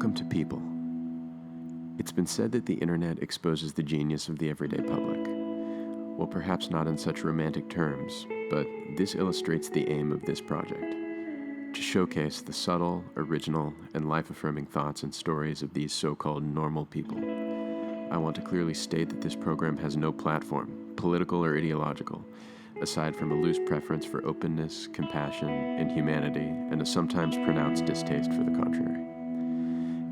Welcome to People. It's been said that the internet exposes the genius of the everyday public. Well, perhaps not in such romantic terms, but this illustrates the aim of this project: to showcase the subtle, original, and life-affirming thoughts and stories of these so-called normal people. I want to clearly state that this program has no platform, political or ideological, aside from a loose preference for openness, compassion, and humanity, and a sometimes pronounced distaste for the contrary.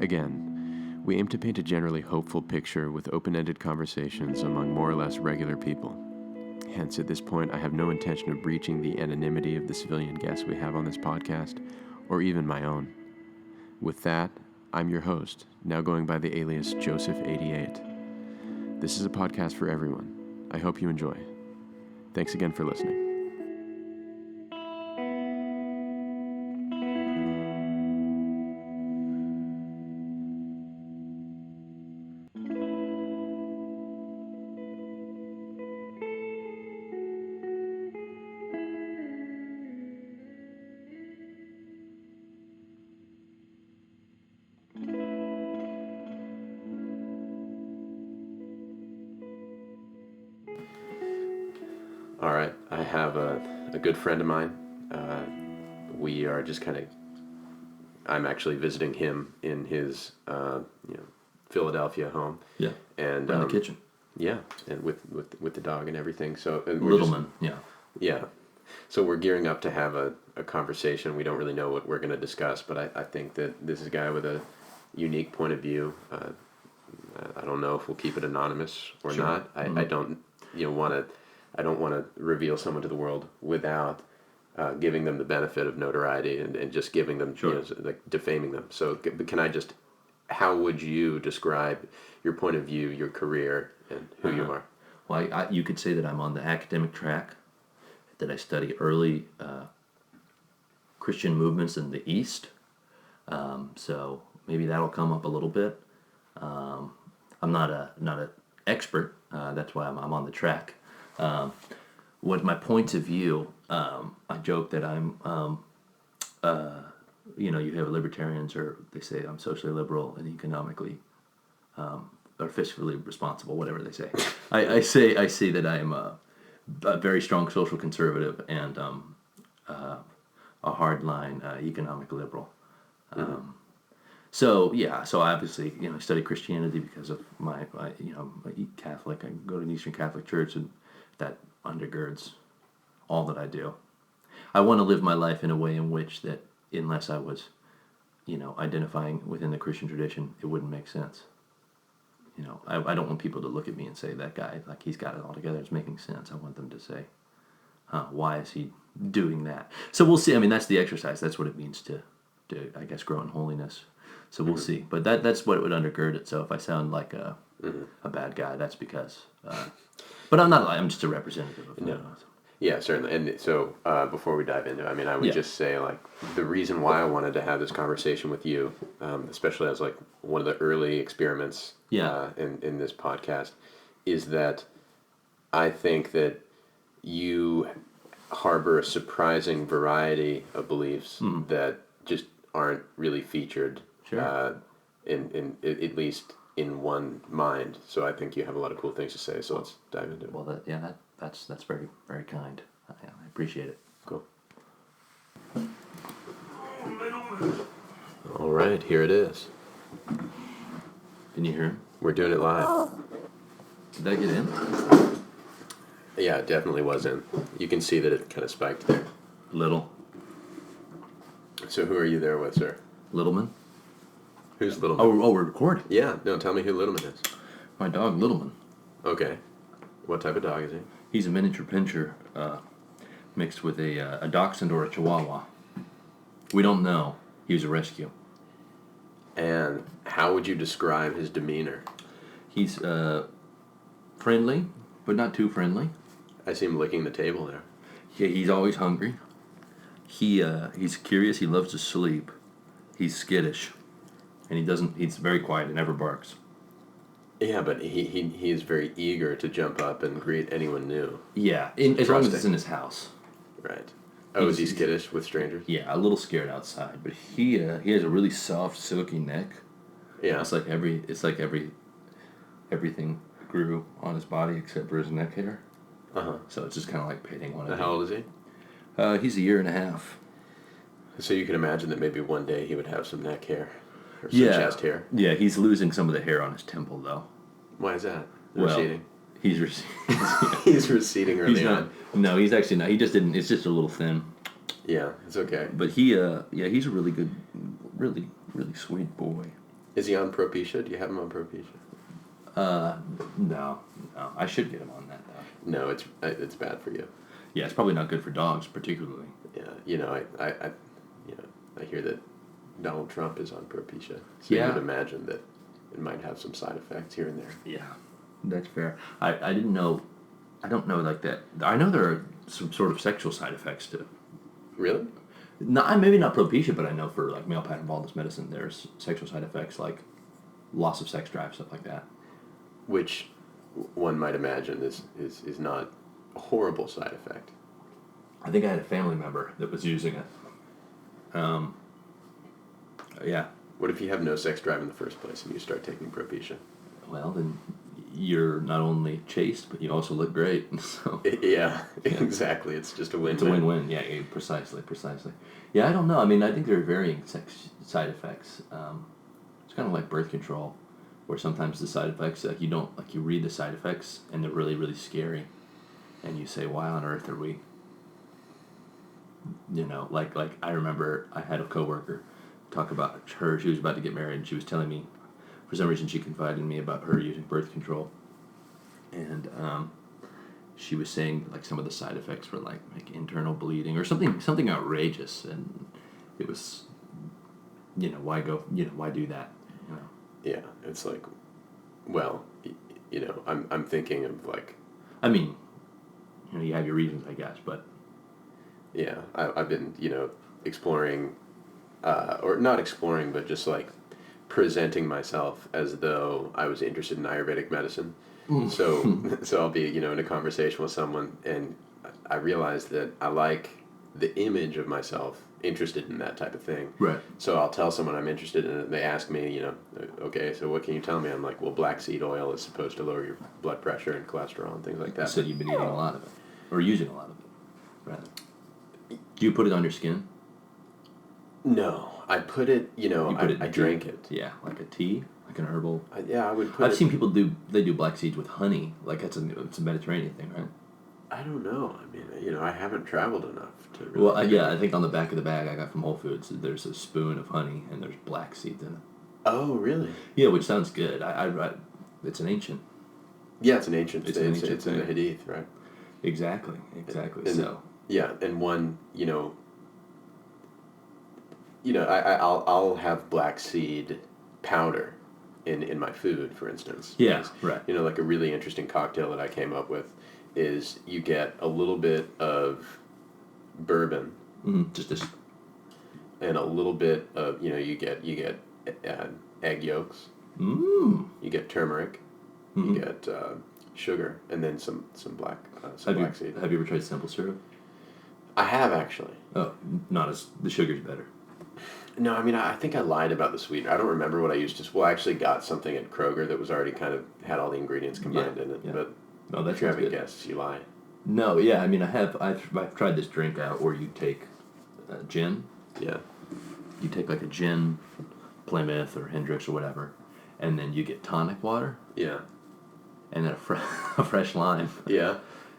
Again, we aim to paint a generally hopeful picture with open-ended conversations among more or less regular people. Hence, at this point, I have no intention of breaching the anonymity of the civilian guests we have on this podcast, or even my own. With that, I'm your host, now going by the alias Joseph88. This is a podcast for everyone. I hope you enjoy. Thanks again for listening. All right, I have a good friend of mine. We are just I'm actually visiting him in his, Philadelphia home. Yeah, and in the kitchen. Yeah, and with the dog and everything. So Littleman, yeah. So we're gearing up to have a conversation. We don't really know what we're going to discuss, but I think that this is a guy with a unique point of view. I don't know if we'll keep it anonymous or Sure. not. I don't I don't want to reveal someone to the world without giving them the benefit of notoriety and just giving them, Sure. like defaming them. So how would you describe your point of view, your career, and who you are? Well, you could say that I'm on the academic track, that I study early Christian movements in the East. So maybe that'll come up a little bit. I'm not an expert. That's why I'm on the track. What my point of view, I joke that I'm, you have libertarians, or they say I'm socially liberal and economically, or fiscally responsible, whatever they say. I say that I am a very strong social conservative and a hardline economic liberal. So obviously, I study Christianity because of I'm Catholic. I go to an Eastern Catholic church, and that undergirds all that I do. I want to live my life in a way in which that, unless I was, identifying within the Christian tradition, it wouldn't make sense. I don't want people to look at me and say, that guy, like, he's got it all together, it's making sense. I want them to say, why is he doing that? So we'll see. I mean, that's the exercise. That's what it means to I guess, grow in holiness. So we'll see. But that's what would undergird it. So if I sound like a bad guy, that's because... but I'm not. I'm just a representative of it. Yeah, certainly. And so before we dive into it, I would just say, like, the reason why I wanted to have this conversation with you, especially as, like, one of the early experiments in this podcast, is that I think that you harbor a surprising variety of beliefs that just aren't really featured in at least in one mind. So I think you have a lot of cool things to say. So let's dive into it. Well, that's very, very kind. I appreciate it. Cool. All right, here it is. Can you hear him? We're doing it live. Did that get in? Yeah, it definitely was in. You can see that it kind of spiked there. Little. So who are you there with, sir? Littleman. Who's Littleman? Oh, we're recording. Yeah, no, tell me who Littleman is. My dog, Littleman. Okay. What type of dog is he? He's a miniature pinscher mixed with a dachshund or a chihuahua. We don't know. He was a rescue. And how would you describe his demeanor? He's friendly, but not too friendly. I see him licking the table there. Yeah, he's always hungry. He's curious. He loves to sleep. He's skittish. And he's very quiet and never barks. Yeah, but he is very eager to jump up and greet anyone new. Yeah, as long as it's in his house. Right. Oh, is he skittish with strangers? Yeah, a little scared outside, but he has a really soft, silky neck, Yeah. It's like everything grew on his body except for his neck hair. So it's just kind of like painting one of How old is he? He's a year and a half. So you can imagine that maybe one day he would have some neck hair or some chest hair. Yeah, he's losing some of the hair on his temple though. Why is that? Well, Receding. He's receding. He's receding early on. No, he's actually not. He just didn't. It's just a little thin. Yeah, it's okay. But he's a really good, really sweet boy. Is he on Propecia? Do you have him on Propecia? No. I should get him on that though. No, it's bad for you. Yeah, it's probably not good for dogs particularly. Yeah, I hear that Donald Trump is on Propecia, so Yeah. you would imagine that it might have some side effects here and there. Yeah, that's fair. I didn't know. I don't know like that. I know there are some sort of sexual side effects too. Really? Maybe not Propecia, but I know for like male pattern baldness medicine, there's sexual side effects like loss of sex drive, stuff like that. Which one might imagine is not a horrible side effect. I think I had a family member that was using it. Yeah. What if you have no sex drive in the first place and you start taking Propecia? Well, then you're not only chaste, but you also look great. So Yeah, exactly. It's just a win-win. it's a win-win. Yeah, precisely. Yeah, I don't know. I mean, I think there are varying sex side effects. It's kind of like birth control, where sometimes the side effects, like you read the side effects and they're really, really scary, and you say, why on earth are we? Like I remember I had a coworker talk about her. She was about to get married, and she was telling me, for some reason, she confided in me about her using birth control, and she was saying like some of the side effects were like internal bleeding or something outrageous, and it was, why do that? Yeah, it's like, well, I'm thinking of like. I mean, you have your reasons, I guess, but. Yeah, I've been, exploring, or not exploring, but just like presenting myself as though I was interested in Ayurvedic medicine. So I'll be, in a conversation with someone, and I realize that I like the image of myself interested in that type of thing. Right. So I'll tell someone I'm interested in it, and they ask me, okay, so what can you tell me? I'm like, well, black seed oil is supposed to lower your blood pressure and cholesterol and things like that. So you've been eating a lot of it, or using a lot of it, rather. Do you put it on your skin? No, I put it, I drank it. Yeah, like a tea, like an herbal. I would put I've seen people do black seeds with honey, like it's a Mediterranean thing, right? I don't know. I mean, I haven't traveled enough to really. Well, I think on the back of the bag I got from Whole Foods, there's a spoon of honey and there's black seeds in it. Oh, really? Yeah, which sounds good. It's an ancient. Yeah, it's an ancient. It's in the Hadith, right? Exactly. And, So. Yeah, and one, I'll have black seed powder in my food, for instance. Yeah, right. Like a really interesting cocktail that I came up with is you get a little bit of bourbon, just this, and a little bit of you get egg yolks, you get turmeric, you get sugar, and then some black seed. Have you ever tried simple syrup? I have actually. Oh, the sugar's better. No, I mean, I think I lied about the sweetener. I don't remember what I used to. Well, I actually got something at Kroger that was already kind of had all the ingredients combined in it. Yeah. But that's if you're having good. guests, you lie. No, yeah, I mean, I've tried this drink out where you take gin. Yeah. You take like a gin, Plymouth or Hendrix or whatever, and then you get tonic water. Yeah. And then a fresh lime. Yeah.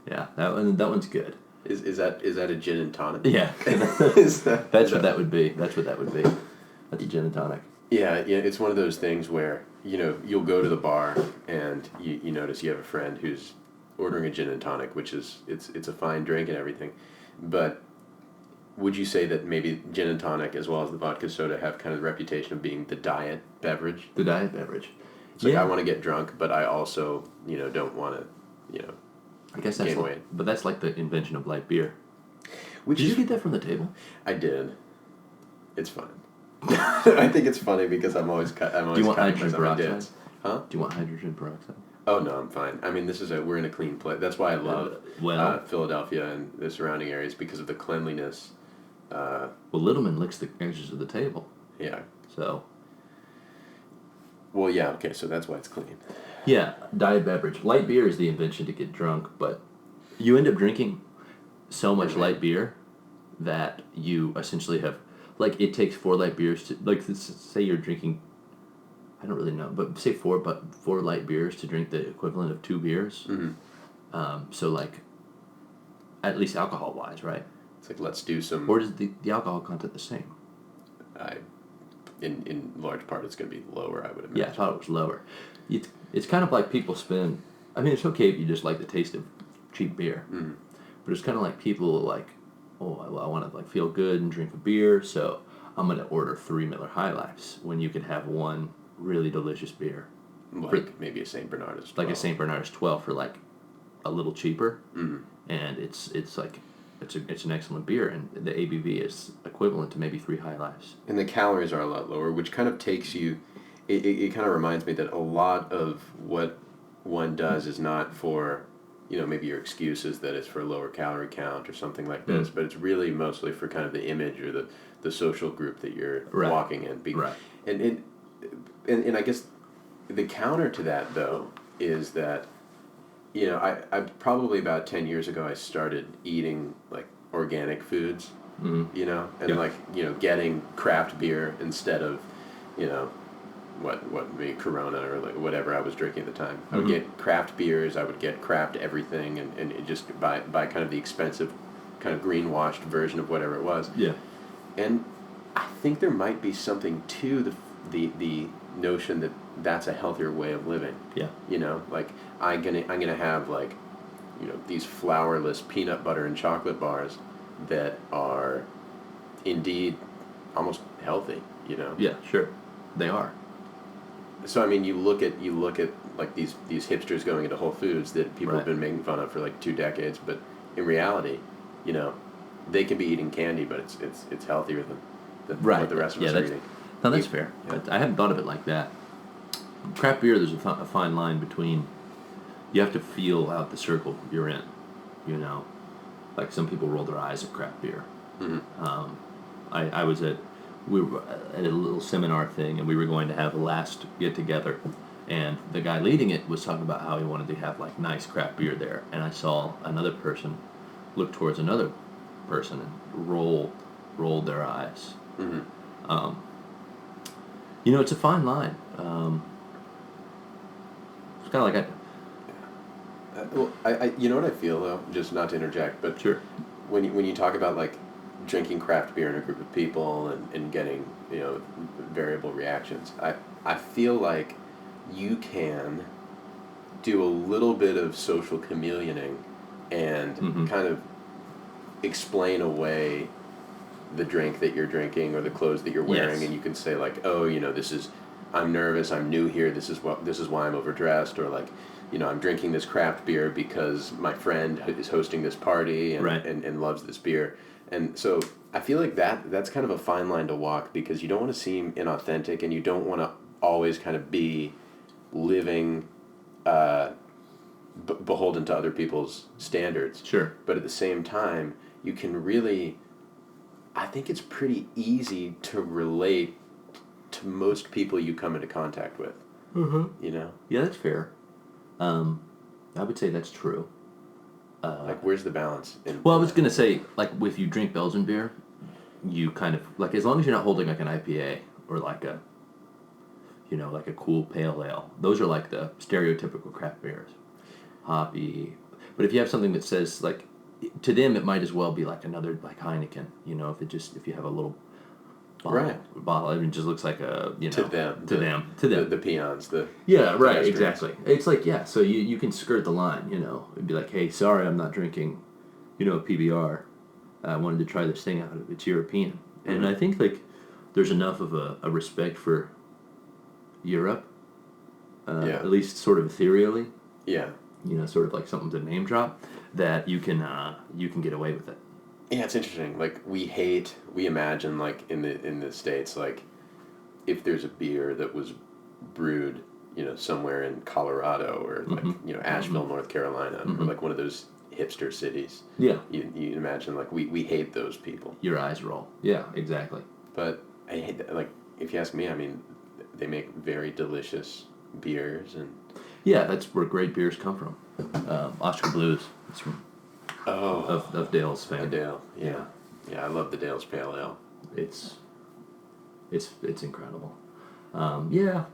Yeah, that one's good. Is that a gin and tonic? Yeah. That's what that would be. That's a gin and tonic. Yeah, it's one of those things where, you'll go to the bar and you notice you have a friend who's ordering a gin and tonic, which is, it's a fine drink and everything. But would you say that maybe gin and tonic as well as the vodka soda have kind of the reputation of being the diet beverage? The diet beverage. It's like I want to get drunk, but I also, don't want to, I guess that's but that's like the invention of light beer. Did you get that from the table? I did. It's fun. I think it's funny because I'm always Do you want hydrogen peroxide? Huh? Do you want hydrogen peroxide? Oh no, I'm fine. I mean, we're in a clean place. That's why I love Philadelphia and the surrounding areas because of the cleanliness. Littleman licks the edges of the table. Yeah. So. Well, yeah, okay, so that's why it's clean. Yeah, diet beverage. Light beer is the invention to get drunk, but you end up drinking so much light beer that you essentially have, like, it takes 4 light beers to, like, say you're drinking, I don't really know, but say 4 light beers to drink the equivalent of 2 beers. So, like, at least alcohol-wise, right? It's like, let's do some... Or is the alcohol content the same? In large part, it's going to be lower, I would imagine. Yeah, I thought it was lower. It's kind of like people spend... I mean, it's okay if you just like the taste of cheap beer. But it's kind of like people like, oh, I want to like feel good and drink a beer, so I'm going to order 3 Miller High Lifes when you can have one really delicious beer. Like maybe a St. Bernardus 12. Like a St. Bernardus 12 for like a little cheaper. And it's like... It's an excellent beer, and the ABV is equivalent to maybe 3 High Lifes. And the calories are a lot lower, which kind of takes you... It kind of reminds me that a lot of what one does is not for, maybe your excuse is that it's for a lower calorie count or something like this, but it's really mostly for kind of the image or the social group that you're walking in. Right. And I guess the counter to that, though, is that... I probably about 10 years ago I started eating like organic foods, and getting craft beer instead of, what maybe Corona or like whatever I was drinking at the time. I would get craft beers, I would get craft everything, and it just buy kind of the expensive, kind of greenwashed version of whatever it was. Yeah. And I think there might be something to the notion that that's a healthier way of living. Yeah. Like I'm gonna have like, these flourless peanut butter and chocolate bars that are indeed almost healthy. Yeah, sure, they are. So I mean, you look at like these hipsters going into Whole Foods that people have been making fun of for like 2 decades, but in reality, they can be eating candy, but it's healthier than what the rest of us are eating. No, that's fair. Yeah. I hadn't thought of it like that. Craft beer, there's a fine line between, you have to feel out the circle you're in, like some people roll their eyes at craft beer. We were at a little seminar thing, and we were going to have a last get together, and the guy leading it was talking about how he wanted to have like nice craft beer there, and I saw another person look towards another person and rolled their eyes. It's a fine line. It's kind of like I you know what I feel though, just not to interject, but sure. When you talk about like drinking craft beer in a group of people and getting variable reactions, I feel like you can do a little bit of social chameleoning and kind of explain away the drink that you're drinking or the clothes that you're wearing, and you can say like, oh, I'm nervous, I'm new here, this is why I'm overdressed, or like, I'm drinking this craft beer because my friend is hosting this party and loves this beer. And so I feel like that's kind of a fine line to walk, because you don't want to seem inauthentic, and you don't want to always kind of be living beholden to other people's standards. Sure. But at the same time, you can really... I think it's pretty easy to relate to most people you come into contact with. Yeah, that's fair. I would say that's true. Like, where's the balance? Well, I was going to say, like, if you drink Belgian beer, you kind of, like, as long as you're not holding, like, an IPA or, like, like a cool pale ale, those are, like, the stereotypical craft beers. Hoppy. But if you have something that says, like, to them it might as well be, like, another, like, Heineken, if you have a little bottle, it just looks like a, To them. The peons. Yeah, right, exactly. It's like, yeah, so you can skirt the line, It'd be like, hey, sorry, I'm not drinking, a PBR. I wanted to try this thing out. It's European. And I think, like, there's enough of a respect for Europe, at least sort of ethereally. Yeah. Sort of like something to name drop, that you can get away with it. Yeah, it's interesting. Like, we imagine, like, in the States, like, if there's a beer that was brewed, somewhere in Colorado or, like, Asheville, North Carolina, or, like, one of those hipster cities. Yeah. You imagine, like, we hate those people. Your eyes roll. Yeah, exactly. But I hate that. Like, if you ask me, I mean, they make very delicious beers and. Yeah, that's where great beers come from. Oscar Blues. It's from of Dale's fame. Dale, yeah. Yeah, I love the Dale's Pale Ale. It's incredible. Yeah,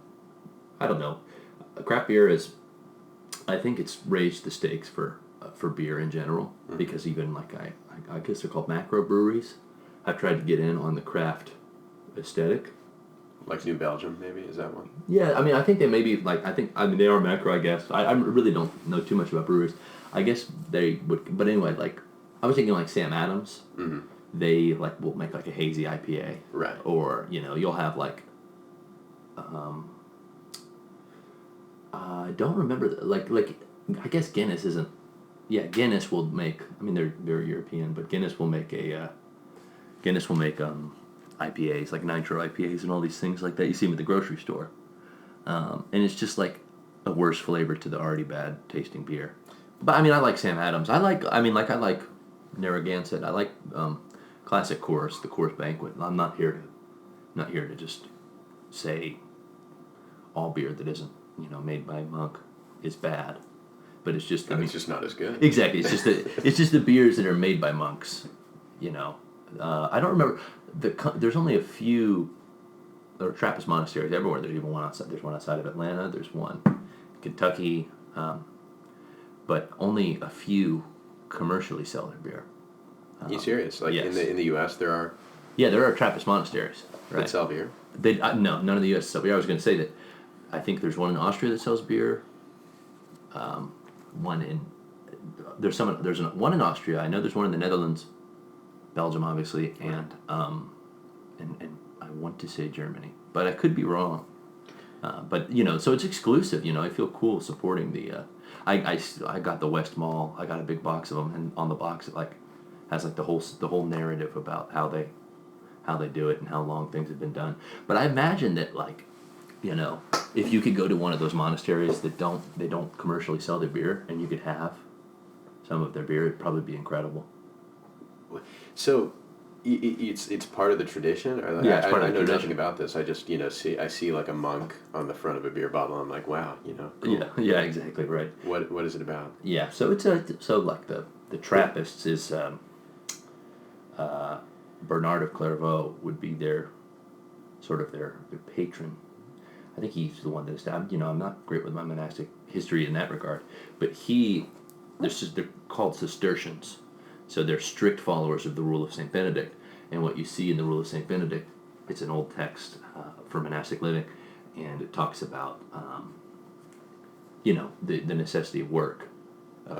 I don't know. Craft beer is, I think it's raised the stakes for beer in general, because even like I guess they're called macro breweries. I've tried to get in on the craft aesthetic. Like New Belgium, maybe? Is that one? Yeah, I mean, I think they maybe, like, they are macro, I guess. I really don't know too much about breweries. I guess they would, but anyway, like, I was thinking like Sam Adams. Mm-hmm. They, like, will make like a hazy IPA. Right. Or, you'll have like, I don't remember, like, I guess Guinness isn't, Guinness will make, I mean, they're European, but Guinness will make IPAs, like nitro IPAs and all these things like that you see them at the grocery store. And it's just like a worse flavor to the already bad tasting beer. But I mean, I like Sam Adams. I like Narragansett. I like classic Coors, the Coors Banquet. I'm not here to just say all beer that isn't, made by a monk is bad. But it's just, it's just not as good. Exactly. It's just the beers that are made by monks, I don't remember. There's only a few. There are Trappist monasteries everywhere. There's even one outside. There's one outside of Atlanta. There's one in Kentucky, but only a few commercially sell their beer. You serious? Like yes. in the U.S. there are. Yeah, there are Trappist monasteries. Right? That sell beer. No, none of the U.S. sell beer. I was going to say that. I think there's one in Austria that sells beer. One in one in Austria. I know there's one in the Netherlands. Belgium, obviously, and I want to say Germany, but I could be wrong. But so it's exclusive. I feel cool supporting the. I got the West Mall. I got a big box of them, and on the box it has the whole narrative about how they do it and how long things have been done. But I imagine that if you could go to one of those monasteries that don't commercially sell their beer, and you could have some of their beer, it'd probably be incredible. So, it's part of the tradition. Or Yeah, it's part of the I know tradition. nothing about this. I just see like a monk on the front of a beer bottle. I'm like, wow, cool. Yeah, exactly right. What is it about? Yeah, so it's like the Trappists is Bernard of Clairvaux would be their patron. I think he's the one that established. I'm not great with my monastic history in that regard, but they're called Cistercians. So they're strict followers of the rule of St. Benedict. And what you see in the rule of St. Benedict, it's an old text for monastic living, and it talks about, the necessity of work,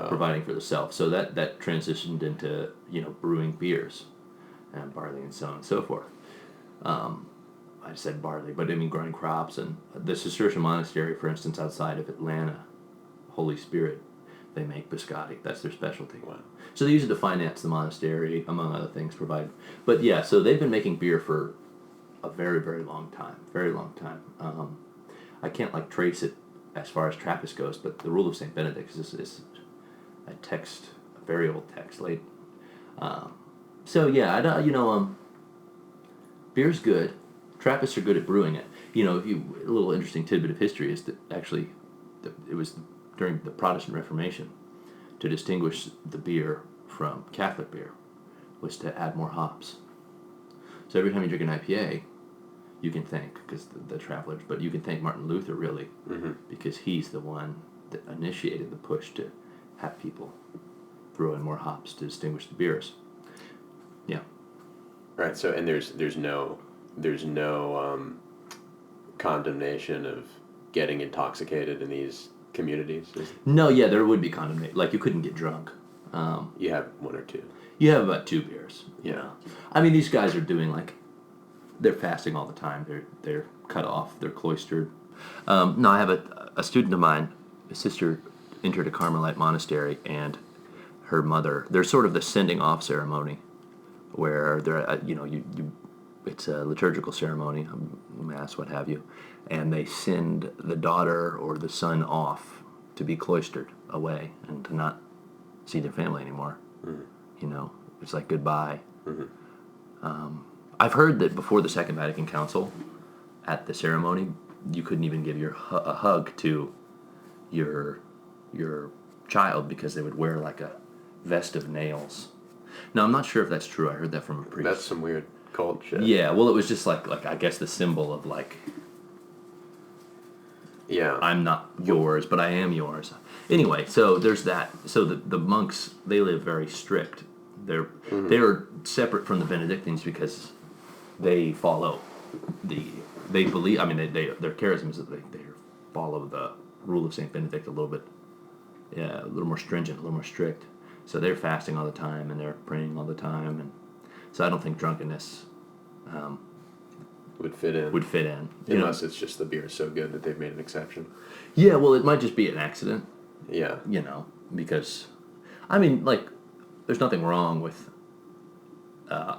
providing for the self. So that transitioned into, brewing beers and barley and so on and so forth. I said barley, but I mean growing crops. And the Cistercian monastery, for instance, outside of Atlanta, Holy Spirit, they make biscotti. That's their specialty. Wow. So they use it to finance the monastery, among other things, provide. But yeah, so they've been making beer for a very, very long time. Very long time. I can't trace it as far as Trappist goes, but the rule of St. Benedict is a text, a very old text, late. So yeah, beer's good. Trappists are good at brewing it. A little interesting tidbit of history is that actually, it was during the Protestant Reformation, to distinguish the beer from Catholic beer, was to add more hops. So every time you drink an IPA, you can thank, because the travelers, but you can thank Martin Luther, really, because he's the one that initiated the push to have people throw in more hops to distinguish the beers. Yeah. Right. So, and there's no condemnation of getting intoxicated in these communities. No, yeah, there would be condemnation. Like, you couldn't get drunk. You have one or two. You have about 2 beers. I mean, these guys are doing they're fasting all the time. They're cut off. They're cloistered. No, I have a student of mine. His sister entered a Carmelite monastery, and her mother. There's sort of the sending off ceremony, where it's a liturgical ceremony, mass, what have you, and they send the daughter or the son off to be cloistered away and to not see their family anymore. It's like goodbye. I've heard that before the Second Vatican Council, at the ceremony, you couldn't even give a hug to your child because they would wear like a vest of nails. Now, I'm not sure if that's true. I heard that from a priest. That's some weird cult shit. Yeah, well, it was just like I guess the symbol of like, yeah, I'm not yours, but I am yours. Anyway, so there's that. So the monks, they live very strict. They're separate from the Benedictines because they follow they believe. I mean, their charism is that they follow the rule of Saint Benedict a little bit, a little more stringent, a little more strict. So they're fasting all the time and they're praying all the time, and so I don't think drunkenness would fit in. Unless it's just the beer is so good that they've made an exception. Yeah, well, it might just be an accident. Yeah. Because, I mean, like, there's nothing wrong with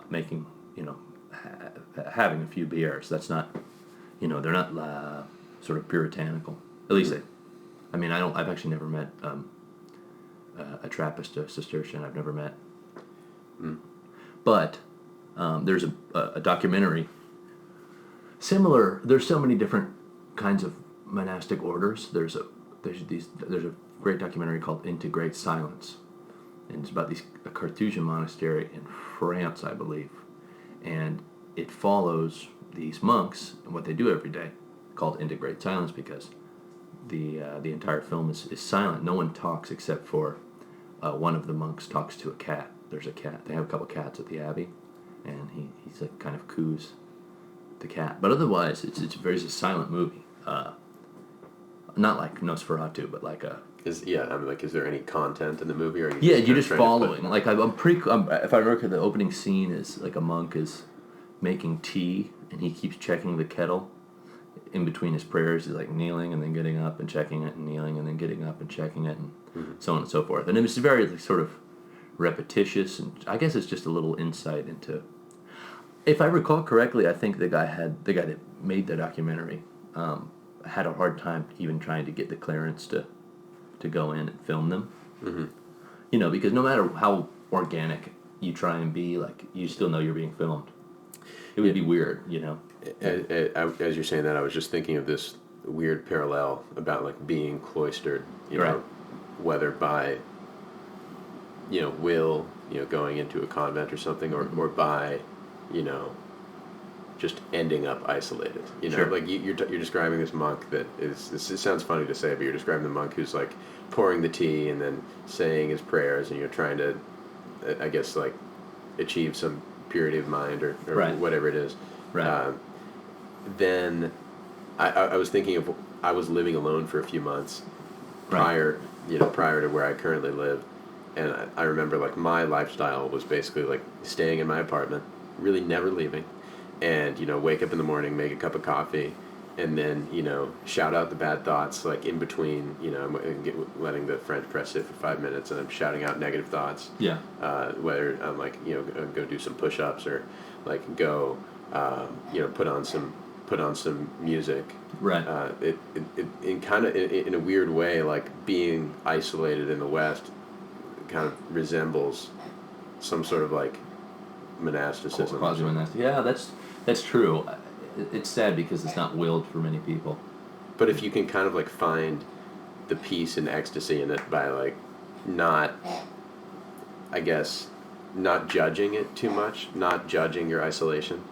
making, having a few beers. That's not, they're not sort of puritanical. At least I've actually never met a Trappist, a Cistercian. I've never met. But there's a documentary similar. There's so many different kinds of monastic orders. There's a great documentary called Into Great Silence, and it's about a Carthusian monastery in France, I believe, and it follows these monks and what they do every day, called Into Great Silence, because the entire film is silent. No one talks except for one of the monks talks to a cat. There's a cat. They have a couple cats at the abbey, and he's like kind of coos the cat. But otherwise, it's a silent movie. Not like Nosferatu, but like a... Is there any content in the movie? Or you're just following. Like, if I remember, the opening scene is like a monk is making tea, and he keeps checking the kettle. In between his prayers, he's like kneeling and then getting up and checking it, and kneeling and then getting up and checking it, and so on and so forth. And it's very like, sort of repetitious, and I guess it's just a little insight into... If I recall correctly, I think the guy that made the documentary had a hard time even trying to get the clearance to go in and film them. Mm-hmm. Because no matter how organic you try and be, like, you still know you're being filmed. It would be weird, As you're saying that, I was just thinking of this weird parallel about like being cloistered, know, whether by will, going into a convent or something, or by, just ending up isolated. Sure. Like you're describing this monk that is. It sounds funny to say, but you're describing the monk who's like pouring the tea and then saying his prayers, and you're trying to, I guess, like achieve some purity of mind or whatever it is. Right. Then I was thinking of, I was living alone for a few months prior to where I currently live, and I remember like my lifestyle was basically like staying in my apartment, really never leaving, and wake up in the morning, make a cup of coffee, and then shout out the bad thoughts like in between, letting the French press sit for 5 minutes, and I'm shouting out negative thoughts. Yeah. Whether I'm like go do some push-ups or like go put on some music. Right. It in kind of in a weird way, like being isolated in the West kind of resembles some sort of like monasticism. Quasi-monastic. Yeah, that's true. It's sad because it's not willed for many people. But if you can kind of like find the peace and ecstasy in it by like not judging it too much, not judging your isolation.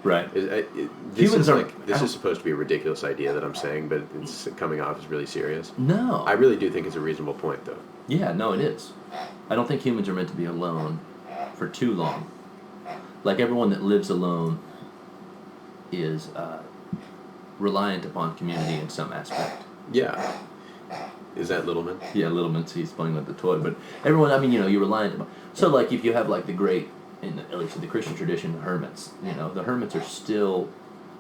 Right. This is supposed to be a ridiculous idea that I'm saying, but it's coming off as really serious. No. I really do think it's a reasonable point, though. Yeah, no, it is. I don't think humans are meant to be alone for too long. Like, everyone that lives alone is reliant upon community in some aspect. Yeah. Is that Littleman? Yeah, Littleman, he's playing with the toy. But everyone, you're reliant upon... So, like, if you have, like, the great... at least in the Christian tradition, the hermits. The hermits are still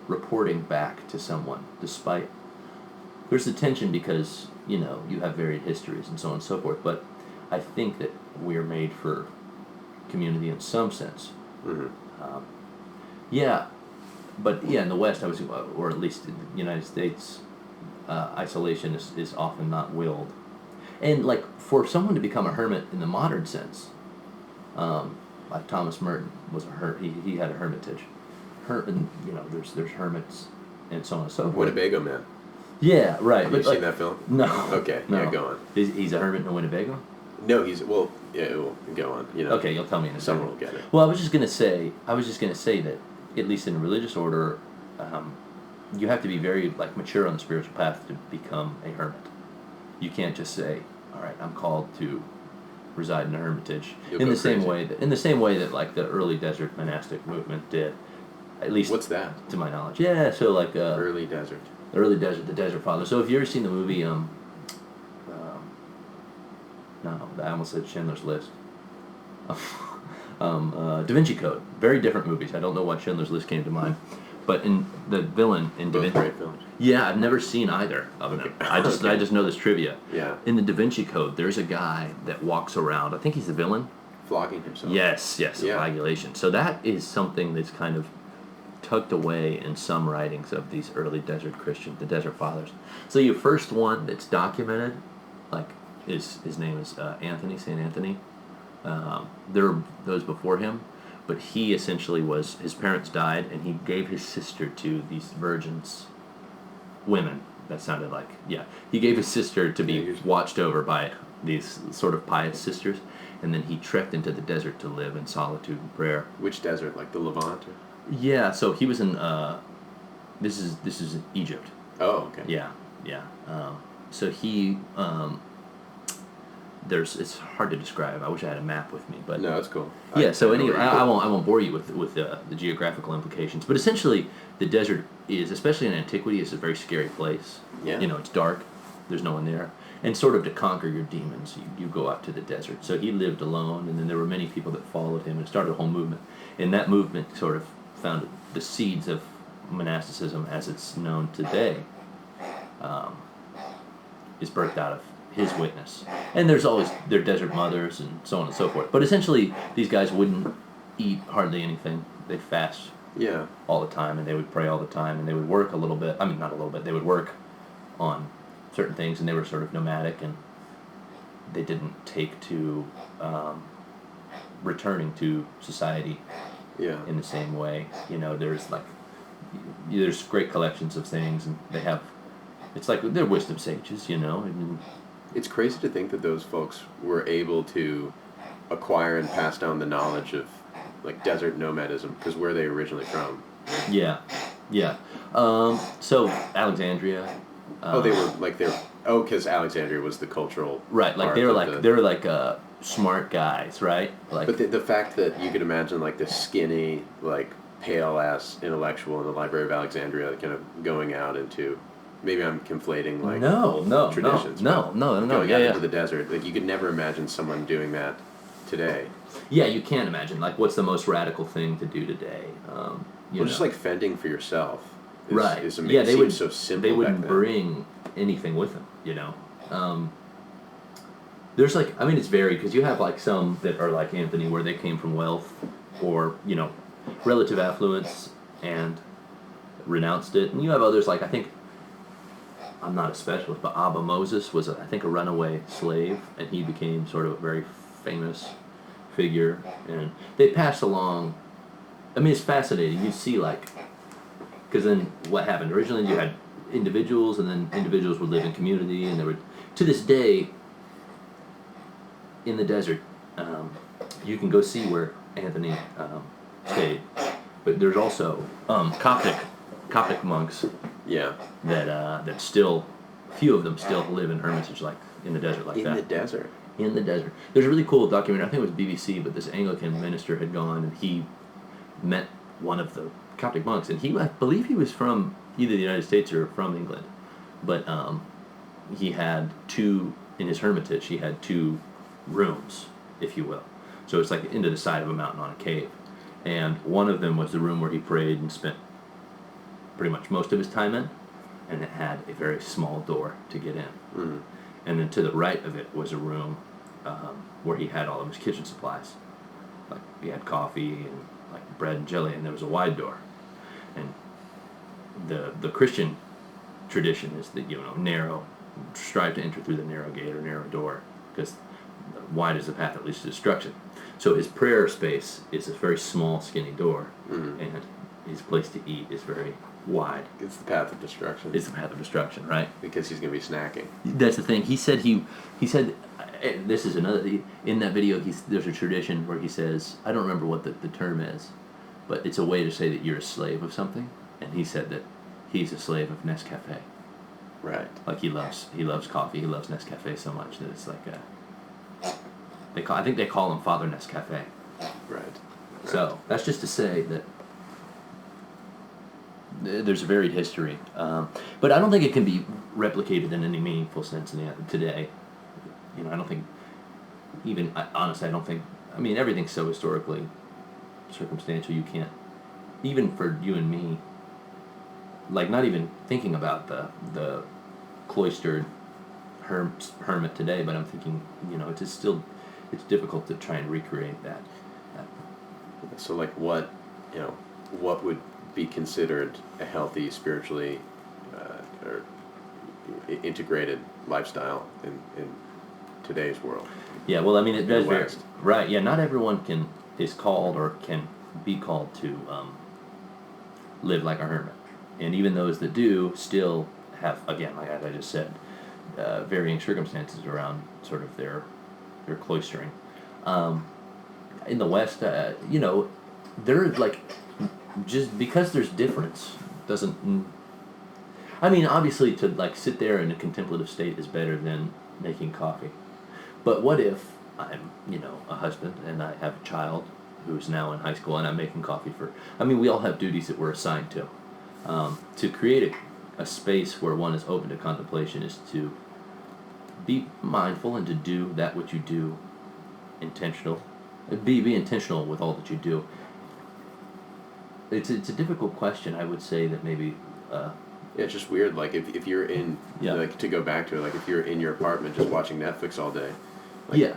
reporting back to someone, despite... There's the tension because, you have varied histories and so on and so forth, but I think that we're made for community in some sense. Mm-hmm. In the West, or at least in the United States, isolation is often not willed. And, like, for someone to become a hermit in the modern sense... like Thomas Merton was a he had a hermitage. There's hermits and so on and so forth. Winnebago Man. Yeah, right. Have you seen that film? No. Okay, no. yeah, go on. He's a hermit in a Winnebago? No, well, go on. You know, Okay, you'll tell me in a second. someone will get it. Well, I was just gonna say that, at least in a religious order, you have to be very mature on the spiritual path to become a hermit. You can't just say, "All right, I'm called to reside in a hermitage." In the same way that like the early desert monastic movement did, at least. What's that? To my knowledge, yeah. So early desert. The early desert, the Desert Fathers. So, have you ever seen the movie? No, I almost said Schindler's List. Da Vinci Code. Very different movies. I don't know why Schindler's List came to mind, but in the villain in Da Both Vinci. great films. Yeah, I've never seen either of them. I just know this trivia. Yeah. In the Da Vinci Code, there's a guy that walks around. I think he's the villain. Flogging himself. Yes, Yeah. flagellation. So that is something that's kind of tucked away in some writings of these early desert Christians, the Desert Fathers. So your first one that's documented, his name is Anthony, St. Anthony. There are those before him, but he essentially his parents died, and he gave his sister to these virgins, women. That sounded like, yeah. He gave his sister to be watched over by these sort of pious sisters, and then he trekked into the desert to live in solitude and prayer. Which desert? Like the Levant? Yeah, so he was in, this is Egypt. Oh, okay. Yeah. So he, it's hard to describe. I wish I had a map with me, but No, that's cool. yeah. So anyway, I won't bore you with the geographical implications. But essentially, the desert is, especially in antiquity, is a very scary place. Yeah. It's dark. There's no one there, and sort of to conquer your demons, you go out to the desert. So he lived alone, and then there were many people that followed him and started a whole movement. And that movement sort of found the seeds of monasticism as it's known today. Is birthed out of his witness. And there's always their desert mothers and so on and so forth. But essentially, these guys wouldn't eat hardly anything. They fast all the time, and they would pray all the time, and they would work a little bit. I mean, not a little bit. They would work on certain things, and they were sort of nomadic, and they didn't take to returning to society in the same way. There's great collections of things, and they have. It's like they're wisdom sages, and It's crazy to think that those folks were able to acquire and pass down the knowledge of desert nomadism, because where are they originally from? Yeah. So Alexandria. Because Alexandria was the cultural right. Like they were smart guys, right? But the fact that you could imagine this skinny, pale ass intellectual in the Library of Alexandria, kind of going out into. Maybe I'm conflating traditions. No. Going out Yeah. into the desert, you could never imagine someone doing that today. Yeah, you can't imagine. What's the most radical thing to do today? Just fending for yourself. Right. They would so simple. They wouldn't bring anything with them. There's it's varied, because you have some that are like Anthony, where they came from wealth or relative affluence and renounced it, and you have others I think. I'm not a specialist, but Abba Moses was, I think, a runaway slave, and he became sort of a very famous figure, and they passed along. I mean, it's fascinating. You see, because then what happened? Originally, you had individuals, and then individuals would live in community, and there would, to this day, in the desert, you can go see where Anthony stayed, but there's also Coptic monks. Yeah. That still, a few of them still live in hermitage, in the desert that. In the desert. In the desert. There's a really cool documentary. I think it was BBC, but this Anglican minister had gone, and he met one of the Coptic monks, and I believe he was from either the United States or from England, but he had in his hermitage. He had 2 rooms, if you will. So it's into the side of a mountain on a cave, and one of them was the room where he prayed and spent pretty much most of his time in, and it had a very small door to get in. Mm-hmm. And then to the right of it was a room where he had all of his kitchen supplies. He had coffee and bread and jelly, and there was a wide door. And the Christian tradition is that narrow, strive to enter through the narrow gate or narrow door, because wide is the path that leads to destruction. So his prayer space is a very small, skinny door, and his place to eat is very wide. It's the path of destruction. It's the path of destruction, right? Because he's going to be snacking. That's the thing. He said this is another, in that video, there's a tradition where he says, I don't remember what the term is, but it's a way to say that you're a slave of something. And he said that he's a slave of Nescafe. Right. Like he loves coffee. He loves Nescafe so much that it's like I think they call him Father Nescafe. Right. So that's just to say that there's a varied history, but I don't think it can be replicated in any meaningful sense today. You know, I don't think honestly, I don't think. I mean, everything's so historically circumstantial. You can't, even for you and me. Like, not even thinking about the cloistered hermit today, but I'm thinking, you know, it's difficult to try and recreate that. So, like, what would be considered a healthy, spiritually or integrated lifestyle in today's world? Yeah, well, I mean, it does vary. West. Right, yeah, not everyone is called or can be called to live like a hermit. And even those that do still have, again, like I just said, varying circumstances around sort of their cloistering. In the West, you know, there's like, just because there's difference doesn't. I mean, obviously, to like sit there in a contemplative state is better than making coffee. But what if I'm, you know, a husband and I have a child who's now in high school and I'm making coffee for. I mean, we all have duties that we're assigned to. To create a space where one is open to contemplation is to be mindful and to do that which you do intentional. Be intentional with all that you do. It's a difficult question. I would say that maybe. Yeah, it's just weird. Like if you're in, like, to go back to it, like if you're in your apartment just watching Netflix all day. Like, yeah.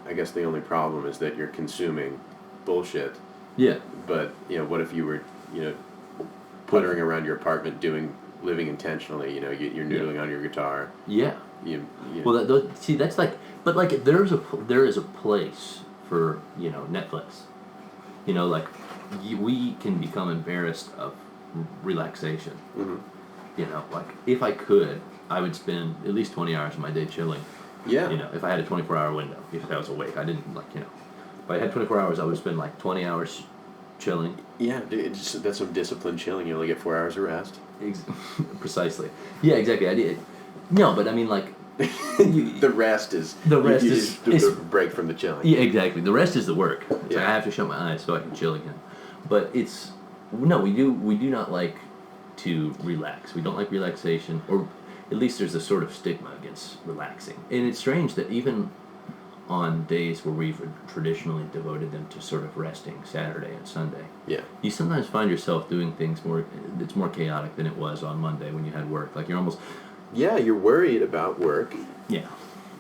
I guess the only problem is that you're consuming bullshit. Yeah. But what if you were, puttering around your apartment, living intentionally? You're noodling on your guitar. Yeah. Well, see, that's like, but like there is a place for Netflix. Like we can become embarrassed of relaxation. Mm-hmm. Like if I could, I would spend at least 20 hours of my day chilling. Yeah. If I had a 24-hour window, if I was awake, I didn't if I had 24 hours, I would spend like 20 hours chilling. Yeah, that's some disciplined chilling. You only get 4 hours of rest. Precisely. Yeah, exactly. I did. No, but I mean, like, the rest is the break from the chilling. Yeah, exactly. The rest is the work. It's Yeah. like I have to shut my eyes so I can chill again. But we do not like to relax. We don't like relaxation, or at least there's a sort of stigma against relaxing. And it's strange that even on days where we've traditionally devoted them to sort of resting, Saturday and Sunday, Yeah. you sometimes find yourself doing things it's more chaotic than it was on Monday when you had work. Like you're almost... Yeah, you're worried about work. Yeah.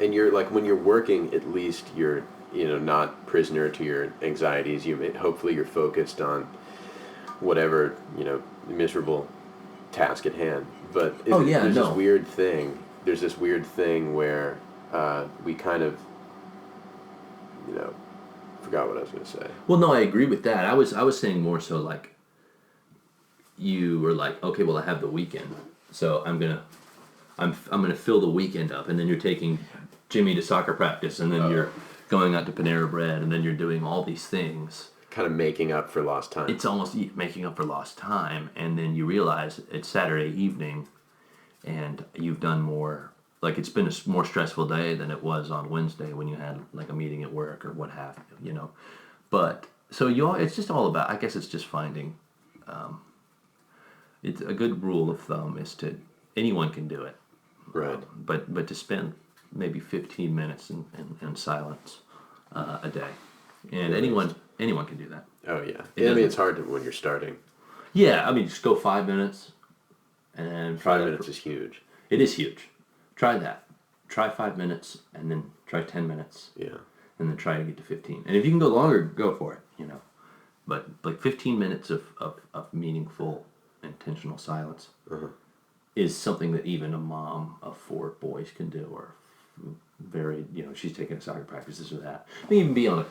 And you're like, when you're working, at least you're, not prisoner to your anxieties. Hopefully you're focused on whatever, miserable task at hand. But there's this weird thing where we kind of, forgot what I was going to say. Well, no, I agree with that. I was saying more so like you were like, okay, well, I have the weekend, so I'm gonna fill the weekend up, and then you're taking Jimmy to soccer practice, and then you're going out to Panera Bread, and then you're doing all these things. Kind of making up for lost time. It's almost making up for lost time, and then you realize it's Saturday evening, and you've done more. Like, it's been a more stressful day than it was on Wednesday when you had like a meeting at work or what have you, But so it's just all about. I guess it's just finding. It's a good rule of thumb is to anyone can do it, right? But to spend maybe 15 minutes in silence a day, and anyone can do that. Oh yeah. I mean, it's hard when you're starting. Yeah, I mean, just go 5 minutes, and 5 minutes is huge. It is huge. Try that. Try 5 minutes, and then try 10 minutes. Yeah. And then try to get to 15. And if you can go longer, go for it, But like 15 minutes of meaningful, intentional silence is something that even a mom of 4 boys can do, or very, she's taking a soccer practice, this or that. It may even be on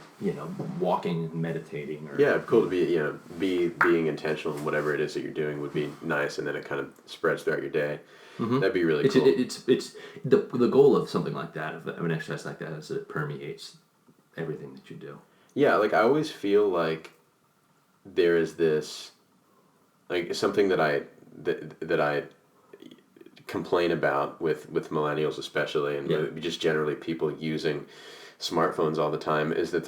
walking and meditating. Or, Yeah, cool to being intentional in whatever it is that you're doing would be nice, and then it kind of spreads throughout your day. Mm-hmm. That'd be really cool. It's the goal of something like that, of an exercise like that, is that it permeates everything that you do. Yeah, like I always feel like there is this, like something that I complain about with millennials especially, and just generally people using smartphones all the time, is that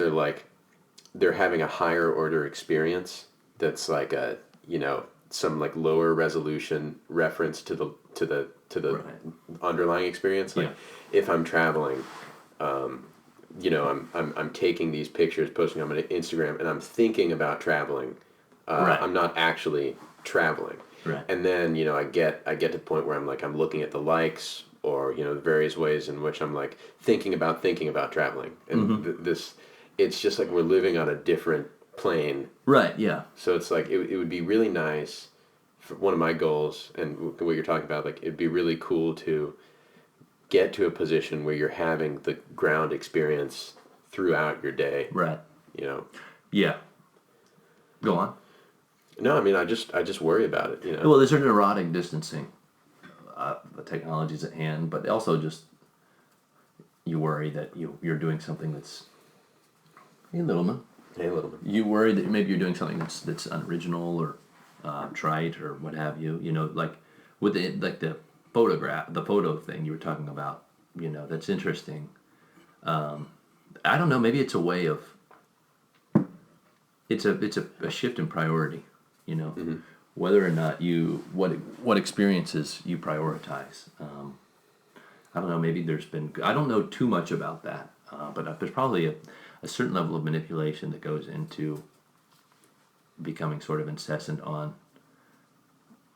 they're having a higher order experience that's like some like lower resolution reference to the right. underlying experience. Like if I'm traveling, I'm taking these pictures, posting them on Instagram, and I'm thinking about traveling. Right. I'm not actually traveling. Right. And then I get to the point where I'm looking at the likes, or the various ways in which I'm like thinking about traveling, and it's just like we're living on a different plane. Right. Yeah. So it's like it would be really nice. For one of my goals, and what you're talking about, like it'd be really cool to get to a position where you're having the ground experience throughout your day. Right. Yeah. Go on. No, I mean I just worry about it. Well, there's a neurotic distancing. The technology's at hand, but also just you worry that you're doing something that's. Hey, Littleman. Hey, Littleman. You worry that maybe you're doing something that's unoriginal or trite or what have you. Like with the photo thing you were talking about. That's interesting. I don't know. Maybe it's a way of. It's a shift in priority. Mm-hmm. Whether or not what experiences you prioritize. I don't know. Maybe I don't know too much about that, but there's probably a certain level of manipulation that goes into becoming sort of incessant on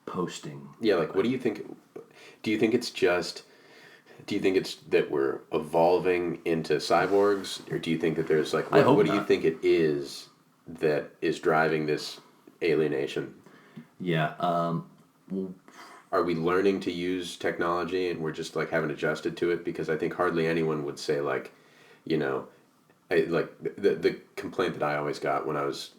posting. Yeah, like what do you think? Do you think it's that we're evolving into cyborgs, or do you think that there's like what do you think it is that is driving this alienation? Yeah. Are we learning to use technology and we're just like haven't adjusted to it? Because I think hardly anyone would say like, like the complaint that I always got when I was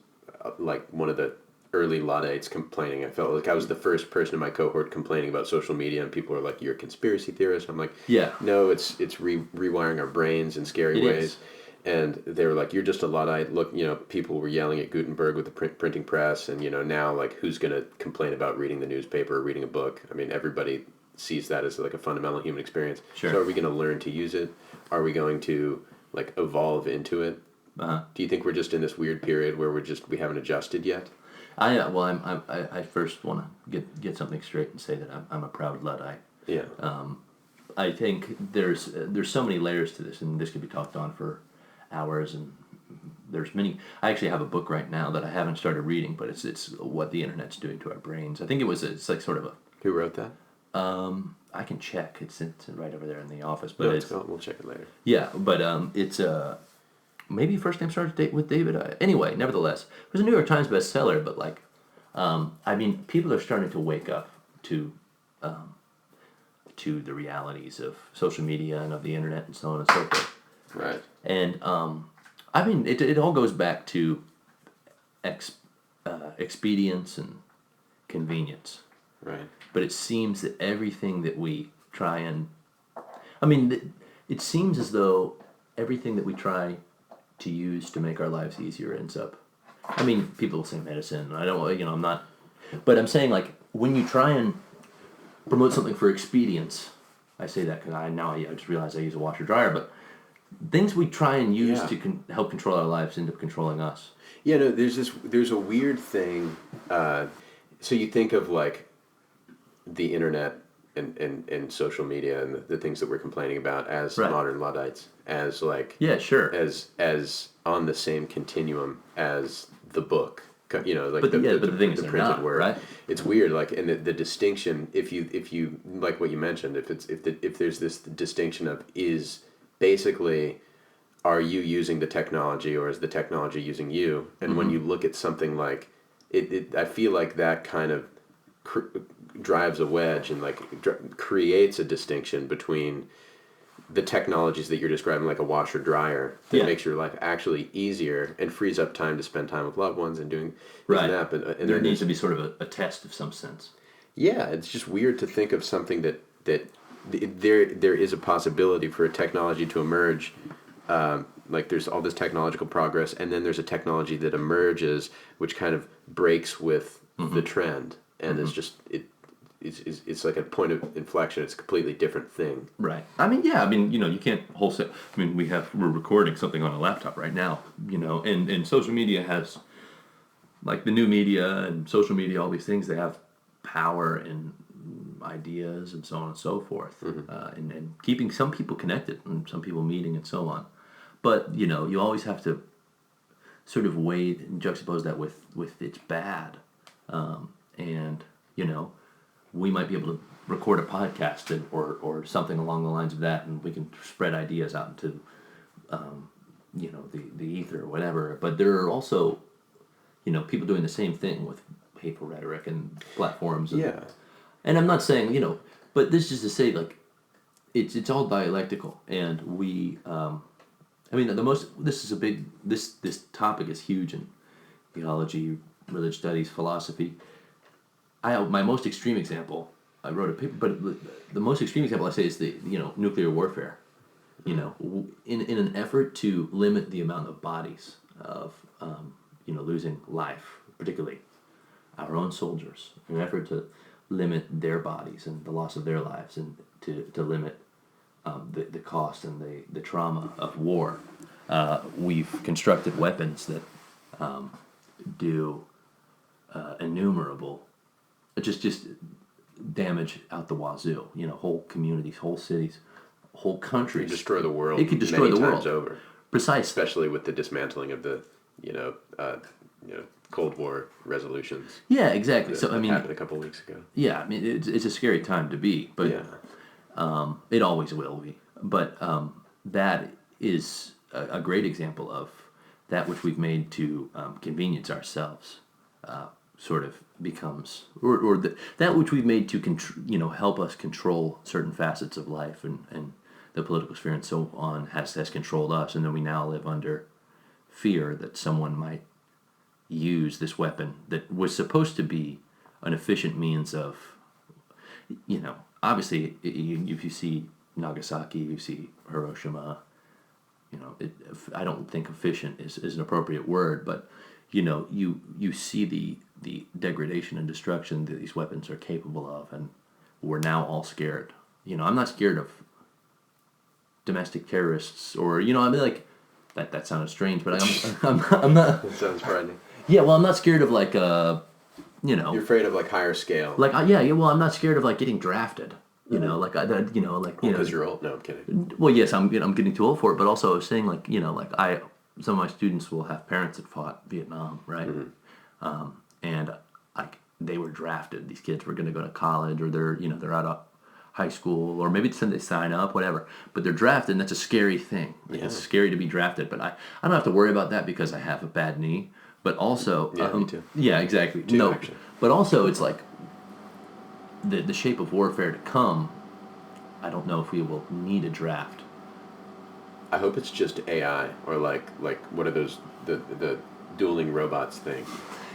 like one of the early Luddites complaining. I felt like I was the first person in my cohort complaining about social media, and people were like, "You're a conspiracy theorist." I'm like, "Yeah, no, it's rewiring our brains in scary ways." And they were like, "You're just a Luddite." Look, people were yelling at Gutenberg with the printing press, and now like who's going to complain about reading the newspaper or reading a book? I mean, everybody sees that as like a fundamental human experience. Sure. So are we going to learn to use it? Are we going to like evolve into it? Uh-huh. Do you think we're just in this weird period where we haven't adjusted yet? I first want to get something straight and say that I'm a proud Luddite. Yeah. I think there's so many layers to this, and this could be talked on for hours, and there's many. I actually have a book right now that I haven't started reading, but it's what the internet's doing to our brains. I think it's like sort of a. Who wrote that? I can check. It's right over there in the office, but we'll check it later. Yeah, but it's maybe first name starts with David. Anyway, nevertheless, it was a New York Times bestseller. But like, I mean, people are starting to wake up to the realities of social media and of the internet and so on and so forth. Right. And I mean, it all goes back to expedience and convenience. Right. But it seems that everything that we try and, I mean, it seems as though everything that we try to use to make our lives easier ends up. I mean, people will say medicine. I don't, I'm not, but I'm saying like when you try and promote something for expedience, I say that because I just realize I use a washer dryer, but things we try and use to help control our lives end up controlling us. Yeah, no, there's a weird thing. So you think of like the internet and social media and the things that we're complaining about as modern Luddites, as like as on the same continuum as the book, like the thing is the printed word. Right? It's weird, like, and the distinction. If you like what you mentioned, if there's this distinction of is basically, are you using the technology or is the technology using you? And when you look at something like it, I feel like that kind of drives a wedge and like creates a distinction between the technologies that you're describing, like a washer dryer, that Yeah. makes your life actually easier and frees up time to spend time with loved ones and doing Right. that. But and There needs to be sort of a test of some sense. yeah, it's just weird to think of something that there is a possibility for a technology to emerge. Like there's all this technological progress, and then there's a technology that emerges which kind of breaks with the trend, and it's just it's like a point of inflection. It's a completely different thing. Right. I mean, yeah. I mean, you can't wholesale. I mean, we're recording something on a laptop right now. And social media has, like the new media and social media, all these things. They have power and ideas and so on and so forth, and keeping some people connected and some people meeting and so on. But you always have to sort of weigh and juxtapose that with it's bad, and we might be able to record a podcast or something along the lines of that, and we can spread ideas out into the ether or whatever. But there are also people doing the same thing with hateful rhetoric and platforms. And I'm not saying but this is to say, like, it's all dialectical, and we. I mean, this topic is huge in theology, religious studies, philosophy. My most extreme example, I wrote a paper, but the most extreme example I say is the nuclear warfare. In an effort to limit the amount of bodies of losing life, particularly our own soldiers, in an effort to limit their bodies and the loss of their lives, and to limit the cost and the trauma of war. We've constructed weapons that do innumerable, just damage out the wazoo. Whole communities, whole cities, whole countries. It could destroy the world. It could destroy the world. Times over. Precisely. Especially with the dismantling of the Cold War resolutions. Yeah, exactly. So I mean, happened a couple weeks ago. Yeah, I mean, it's a scary time to be, but it always will be. But that is a great example of that which we've made to convenience ourselves. Sort of becomes, or that which we've made to help us control certain facets of life and the political sphere and so on has controlled us, and then we now live under fear that someone might use this weapon that was supposed to be an efficient means of, obviously, if you see Nagasaki, you see Hiroshima, I don't think efficient is an appropriate word, but you see the degradation and destruction that these weapons are capable of, and we're now all scared. I'm not scared of domestic terrorists, or I mean, like that sounded strange, but I'm not. It sounds frightening. Yeah, well, I'm not scared of like You're afraid of like higher scale. Like yeah. Well, I'm not scared of like getting drafted. Because you're old. No, I'm kidding. Well, yes, I'm getting too old for it, but also I was saying some of my students will have parents that fought Vietnam, right? Mm-hmm. And they were drafted. These kids were going to go to college, or they're out of high school, or maybe they sign up, whatever. But they're drafted, and that's a scary thing. It's scary to be drafted, but I don't have to worry about that because I have a bad knee. But also, me too. Yeah, exactly. Actually. But also it's like the shape of warfare to come. I don't know if we will need a draft. I hope it's just AI, or like what are those the dueling robots thing.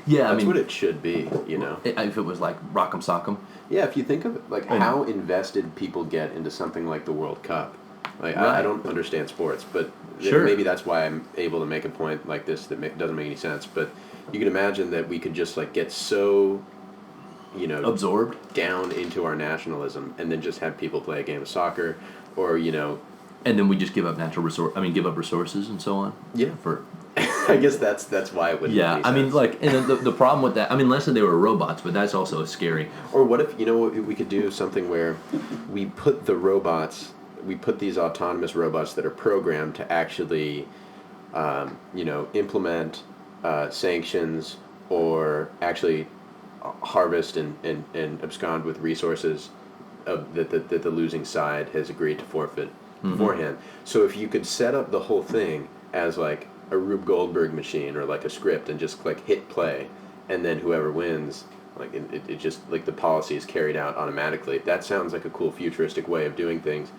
Yeah, that's what it should be, If it was like Rock'em Sock'em. Yeah, if you think of it, like how invested people get into something like the World Cup. Like Right. I don't understand sports, but Sure. maybe that's why I'm able to make a point like this that doesn't make any sense. But you can imagine that we could just like get so, absorbed down into our nationalism, and then just have people play a game of soccer, or and then we just give up give up resources and so on. Yeah. For I guess that's why it wouldn't. Yeah, make I any mean, sense. and the problem with that, unless they were robots, but that's also scary. Or what if we could do something where we put these autonomous robots that are programmed to actually, implement sanctions, or actually harvest and abscond with resources that the losing side has agreed to forfeit beforehand. So if you could set up the whole thing as like a Rube Goldberg machine, or like a script, and just like hit play, and then whoever wins, like it just like the policy is carried out automatically. That sounds like a cool futuristic way of doing things.